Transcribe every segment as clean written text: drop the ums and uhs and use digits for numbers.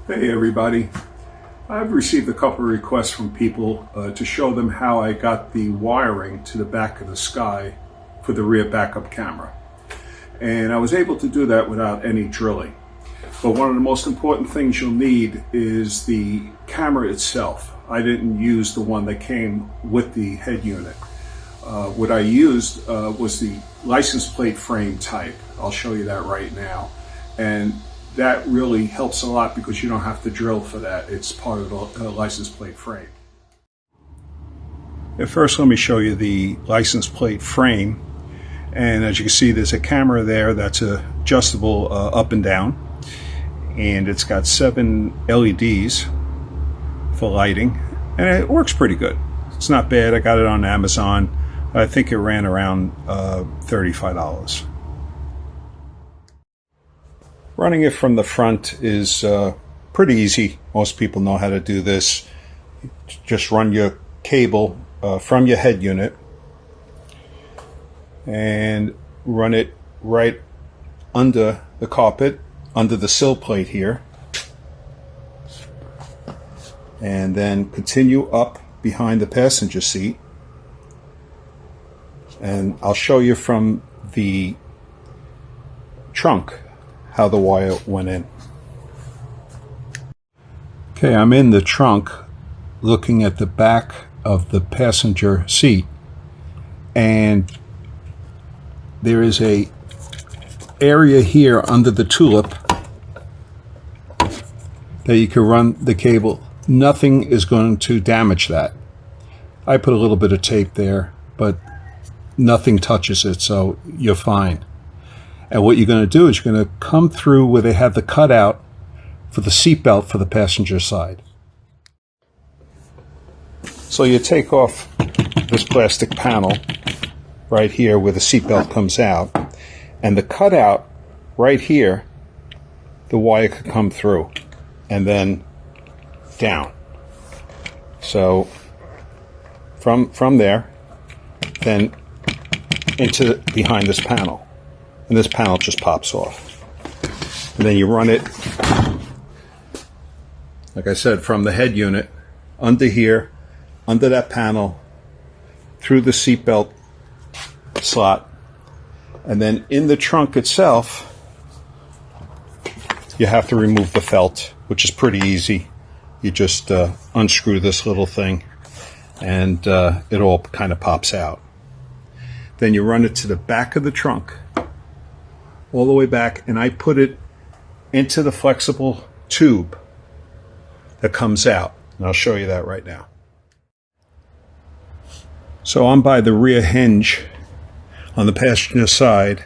Hey everybody, I've received a couple of requests from people to show them how I got the wiring to the back of the Sky for the rear backup camera. And I was able to do that without any drilling. But one of the most important things you'll need is the camera itself. I didn't use the one that came with the head unit. What I used was the license plate frame type. I'll show you that right now. And that really helps a lot because you don't have to drill for that. It's part of the license plate frame. First, let me show you the license plate frame. And as you can see, there's a camera there that's adjustable up and down. And it's got 7 LEDs for lighting. And it works pretty good. It's not bad. I got it on Amazon. I think it ran around $35. Running it from the front is pretty easy. Most people know how to do this. Just run your cable from your head unit and run it right under the carpet, under the sill plate here, and then continue up behind the passenger seat. And I'll show you from the trunk how the wire went in. Okay, I'm in the trunk looking at the back of the passenger seat, and there is a area here under the tulip that you can run the cable. Nothing is going to damage that. I put a little bit of tape there, but nothing touches it, so you're fine. And what you're going to do is you're going to come through where they have the cutout for the seatbelt for the passenger side. So you take off this plastic panel right here where the seatbelt comes out, and the cutout right here, the wire could come through and then down. So from there, then into behind this panel. And this panel just pops off. And then you run it, like I said, from the head unit, under here, under that panel, through the seatbelt slot, and then in the trunk itself, you have to remove the felt, which is pretty easy. You just unscrew this little thing, and it all kind of pops out. Then you run it to the back of the trunk, all the way back, and I put it into the flexible tube that comes out. And I'll show you that right now. So I'm by the rear hinge on the passenger side,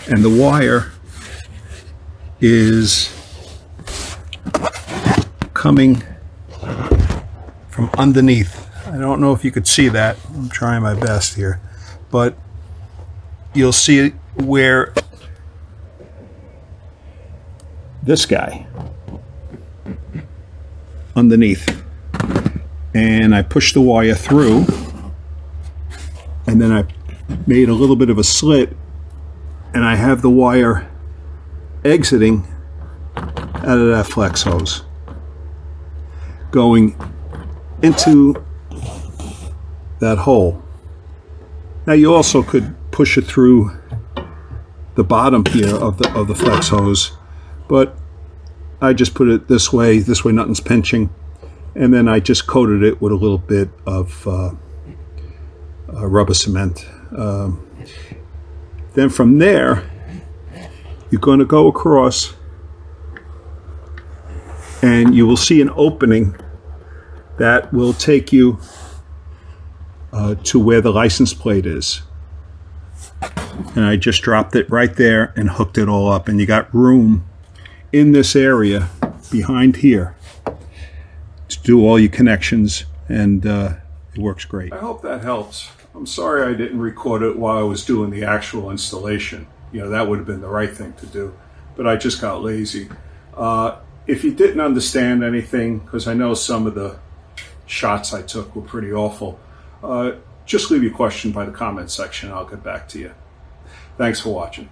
and the wire is coming from underneath. I don't know if you could see that. I'm trying my best here, but you'll see where this guy underneath, and I pushed the wire through, and then I made a little bit of a slit, and I have the wire exiting out of that flex hose going into that hole. Now you also could push it through the bottom here of the flex hose, but I just put it this way nothing's pinching, and then I just coated it with a little bit of rubber cement. Then from there, you're going to go across, and you will see an opening that will take you to where the license plate is. And I just dropped it right there and hooked it all up, and you got room in this area behind here to do all your connections, and it works great. I hope that helps. I'm sorry I didn't record it while I was doing the actual installation. You know, that would have been the right thing to do, but I just got lazy. If you didn't understand anything, because I know some of the shots I took were pretty awful, just leave your question by the comment section. I'll get back to you. Thanks for watching.